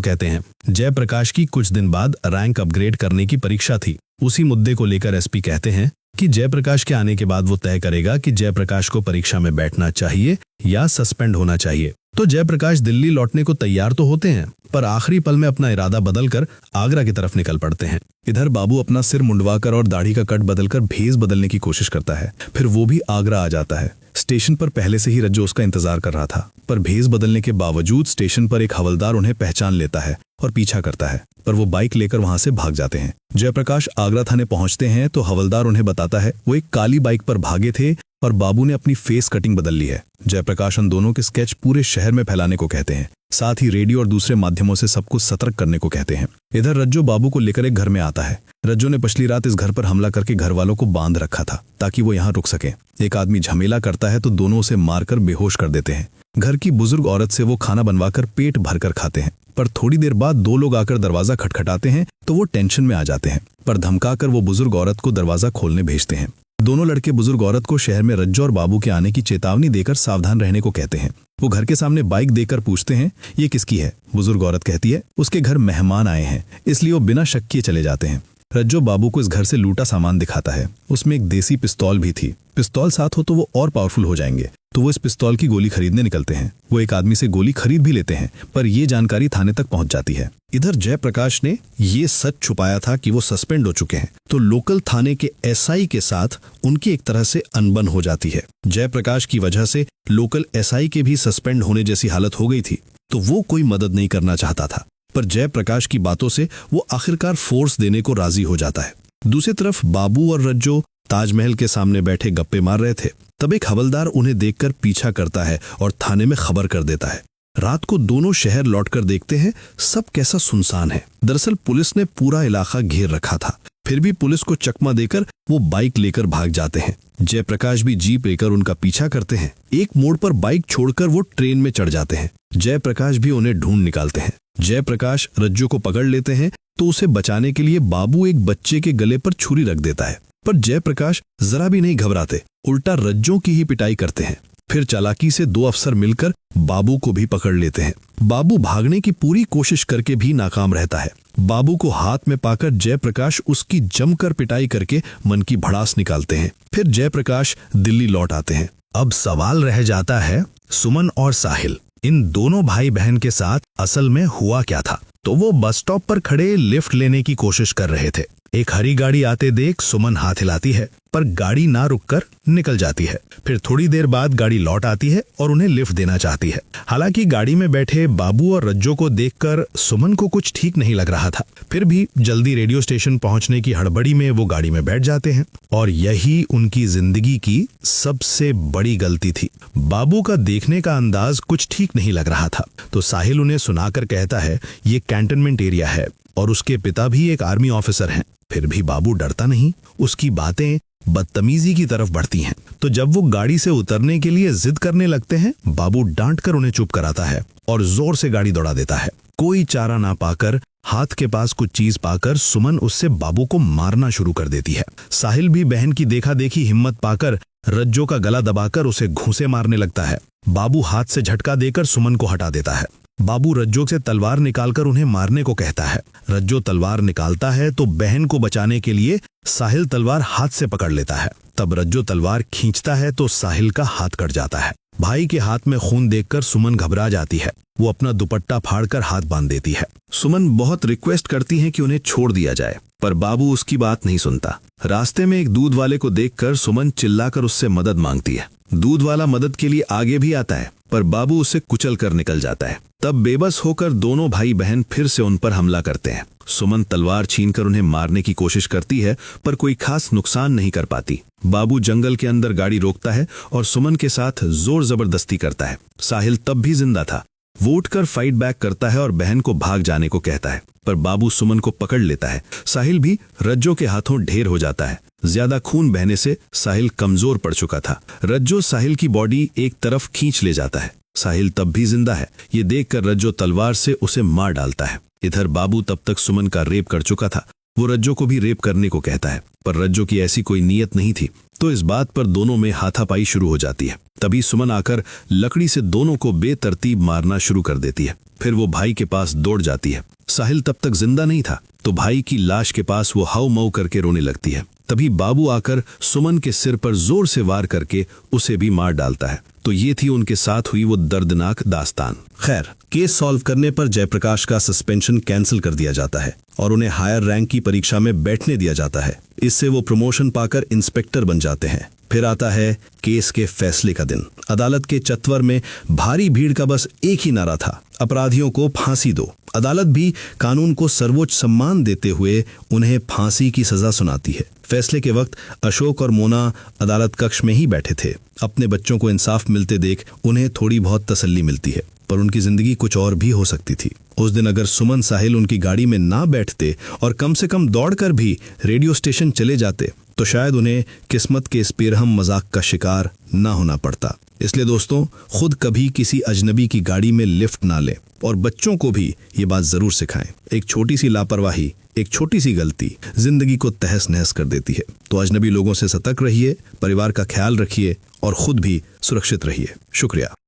कहते हैं। जयप्रकाश की कुछ दिन बाद रैंक अपग्रेड करने की परीक्षा थी। उसी मुद्दे को लेकर एसपी कहते हैं कि जयप्रकाश के आने के बाद वो तय करेगा कि जयप्रकाश को परीक्षा में बैठना चाहिए या सस्पेंड होना चाहिए। तो जयप्रकाश दिल्ली लौटने को तैयार तो होते हैं, पर आखिरी पल में अपना इरादा बदलकर आगरा की तरफ निकल पड़ते हैं। इधर बाबू अपना सिर मुंडवाकर और दाढ़ी का कट बदलकर भेस बदलने की कोशिश करता है। फिर वो भी आगरा आ जाता है। स्टेशन पर पहले से ही रज्जो उसका इंतजार कर रहा था, पर भेस बदलने के बावजूद स्टेशन पर एक हवलदार उन्हें पहचान लेता है और पीछा करता है, पर वो बाइक लेकर वहां से भाग जाते हैं। जयप्रकाश आगरा थाने पहुंचते हैं तो हवलदार उन्हें बताता है वो एक काली बाइक पर भागे थे और बाबू ने अपनी फेस कटिंग बदल ली है। जयप्रकाश उन दोनों के स्केच पूरे शहर में फैलाने को कहते हैं, साथ ही रेडियो और दूसरे माध्यमों से सबको सतर्क करने को कहते हैं। इधर रज्जो बाबू को लेकर एक घर में आता है। रज्जो ने पिछली रात इस घर पर हमला करके घर वालों को बांध रखा था ताकि वो यहाँ रुक सके। एक आदमी झमेला करता है तो दोनों उसे मारकर बेहोश कर देते हैं। घर की बुजुर्ग औरत से वो खाना बनवाकर पेट भरकर खाते हैं, पर थोड़ी देर बाद दो लोग आकर दरवाजा खटखटाते हैं तो वो टेंशन में आ जाते हैं, पर धमकाकर वो बुजुर्ग औरत को दरवाजा खोलने भेजते हैं। दोनों लड़के बुजुर्ग औरत को शहर में रज्जो और बाबू के आने की चेतावनी देकर सावधान रहने को कहते हैं। वो घर के सामने बाइक देकर पूछते हैं ये किसकी है। बुजुर्ग औरत कहती है उसके घर मेहमान आए हैं, इसलिए वो बिना शक किए चले जाते हैं। रज्जो बाबू को इस घर से लूटा सामान दिखाता है। उसमें एक देसी पिस्तौल भी थी। पिस्तौल साथ हो तो वो और पावरफुल हो जाएंगे, तो वो इस पिस्तौल की गोली खरीदने निकलते हैं। वो एक आदमी से गोली खरीद भी लेते हैं, पर ये जानकारी थाने तक पहुंच जाती है। इधर जयप्रकाश ने ये सच छुपाया था कि वो सस्पेंड हो चुके हैं, तो लोकल थाने के एसआई के साथ उनकी एक तरह से अनबन हो जाती है। जयप्रकाश की वजह से लोकल एसआई के भी सस्पेंड होने जैसी हालत हो गई थी, तो वो कोई मदद नहीं करना चाहता था, पर जयप्रकाश की बातों से वो आखिरकार फोर्स देने को राजी हो जाता है। दूसरी तरफ बाबू और रज्जो ताजमहल के सामने बैठे गप्पे मार रहे थे। तब एक हवलदार उन्हें देखकर पीछा करता है और थाने में खबर कर देता है। रात को दोनों शहर लौटकर देखते हैं सब कैसा सुनसान है। दरअसल पुलिस ने पूरा इलाका घेर रखा था, फिर भी पुलिस को चकमा देकर वो बाइक लेकर भाग जाते हैं। जयप्रकाश भी जीप लेकर उनका पीछा करते हैं। एक मोड़ पर बाइक छोड़कर वो ट्रेन में चढ़ जाते हैं। जयप्रकाश भी उन्हें ढूंढ निकालते हैं। जयप्रकाश रज्जो को पकड़ लेते हैं तो उसे बचाने के लिए बाबू एक बच्चे के गले पर छुरी रख देता है, पर जयप्रकाश जरा भी नहीं घबराते, उल्टा रज्जो की ही पिटाई करते हैं। फिर चालाकी से दो अफसर मिलकर बाबू को भी पकड़ लेते हैं। बाबू भागने की पूरी कोशिश करके भी नाकाम रहता है। बाबू को हाथ में पाकर जयप्रकाश उसकी जमकर पिटाई करके मन की भड़ास निकालते हैं। फिर जयप्रकाश दिल्ली लौट आते हैं। अब सवाल रह जाता है सुमन और साहिल, इन दोनों भाई बहन के साथ असल में हुआ क्या था। तो वो बस स्टॉप पर खड़े लिफ्ट लेने की कोशिश कर रहे थे। एक हरी गाड़ी आते देख सुमन हाथ हिलाती है, पर गाड़ी ना रुककर निकल जाती है। फिर थोड़ी देर बाद गाड़ी लौट आती है और उन्हें लिफ्ट देना चाहती है। हालांकि गाड़ी में बैठे बाबू और रज्जो को देखकर सुमन को कुछ ठीक नहीं लग रहा था। फिर भी जल्दी रेडियो स्टेशन पहुंचने की हड़बड़ी में वो गाड़ी में बैठ जाते हैं, और यही उनकी जिंदगी की सबसे बड़ी गलती थी। बाबू का देखने का अंदाज कुछ ठीक नहीं लग रहा था, तो साहिल उन्हें सुनाकर कहता है ये कैंटनमेंट एरिया है और उसके पिता भी एक आर्मी ऑफिसर हैं। फिर भी बाबू डरता नहीं, उसकी बातें बदतमीजी की तरफ बढ़ती हैं। तो जब वो गाड़ी से उतरने के लिए जिद करने लगते हैं, बाबू डांट कर उन्हें चुप कराता है और जोर से गाड़ी दौड़ा देता है। कोई चारा ना पाकर, हाथ के पास कुछ चीज पाकर सुमन उससे बाबू को मारना शुरू कर देती है। साहिल भी बहन की देखा देखी हिम्मत पाकर रज्जो का गला दबाकर उसे घूंसे मारने लगता है। बाबू हाथ से झटका देकर सुमन को हटा देता है। बाबू रज्जो से तलवार निकालकर उन्हें मारने को कहता है। रज्जो तलवार निकालता है तो बहन को बचाने के लिए साहिल तलवार हाथ से पकड़ लेता है। तब रज्जो तलवार खींचता है तो साहिल का हाथ कट जाता है। भाई के हाथ में खून देखकर सुमन घबरा जाती है। वो अपना दुपट्टा फाड़कर हाथ बांध देती है। सुमन बहुत रिक्वेस्ट करती है कि उन्हें छोड़ दिया जाए, पर बाबू उसकी बात नहीं सुनता। रास्ते में एक दूध वाले को देखकर सुमन चिल्लाकर उससे मदद मांगती है। दूध वाला मदद के लिए आगे भी आता है, पर बाबू उसे कुचल कर निकल जाता है। तब बेबस होकर दोनों भाई बहन फिर से उन पर हमला करते हैं। सुमन तलवार छीनकर उन्हें मारने की कोशिश करती है, पर कोई खास नुकसान नहीं कर पाती। बाबू जंगल के अंदर गाड़ी रोकता है और सुमन के साथ जोर जबरदस्ती करता है। साहिल तब भी जिंदा था। वो उठकर फाइट बैक करता है और बहन को भाग जाने को कहता है, पर बाबू सुमन को पकड़ लेता है। साहिल भी रज्जो के हाथों ढेर हो जाता है। ज्यादा खून बहने से साहिल कमजोर पड़ चुका था। रज्जो साहिल की बॉडी एक तरफ खींच ले जाता है। साहिल तब भी जिंदा है। ये देखकर रज्जो तलवार से उसे मार डालता है। इधर बाबू तब तक सुमन का रेप कर चुका था। वो रज्जो को भी रेप करने को कहता है, पर रज्जो की ऐसी कोई नीयत नहीं थी, तो इस बात पर दोनों में हाथापाई शुरू हो जाती है। तभी सुमन आकर लकड़ी से दोनों को बेतरतीब मारना शुरू कर देती है। फिर वो भाई के पास दौड़ जाती है। साहिल तब तक जिंदा नहीं था, तो भाई की लाश के पास वो हाउ माउ करके रोने लगती है। तभी बाबू आकर सुमन के सिर पर जोर से वार करके उसे भी मार डालता है। तो ये थी उनके साथ हुई वो दर्दनाक दास्तान। खैर, केस सॉल्व करने पर जयप्रकाश का सस्पेंशन कैंसिल कर दिया जाता है और उन्हें हायर रैंक की परीक्षा में बैठने दिया जाता है। इससे वो प्रमोशन पाकर इंस्पेक्टर बन जाते हैं। फिर आता है केस के फैसले का दिन। अदालत के चत्वर में भारी भीड़ का बस एक ही नारा था, अपराधियों को फांसी दो। अदालत भी कानून को सर्वोच्च सम्मान देते हुए उन्हें फांसी की सजा सुनाती है। फैसले के वक्त अशोक और मोना अदालत कक्ष में ही बैठे थे। अपने बच्चों को इंसाफ मिलते देख उन्हें थोड़ी बहुत तसल्ली मिलती है, पर उनकी जिंदगी कुछ और भी हो सकती थी। उस दिन अगर सुमन साहिल उनकी गाड़ी में ना बैठते और कम से कम दौड़कर भी रेडियो स्टेशन चले जाते, तो शायद उन्हें किस्मत के इस बेरहम मजाक का शिकार ना होना पड़ता। इसलिए दोस्तों, खुद कभी किसी अजनबी की गाड़ी में लिफ्ट ना लें और बच्चों को भी ये बात जरूर सिखाएं। एक छोटी सी लापरवाही, एक छोटी सी गलती जिंदगी को तहस नहस कर देती है। तो अजनबी लोगों से सतर्क रहिए, परिवार का ख्याल रखिए और खुद भी सुरक्षित रहिए। शुक्रिया।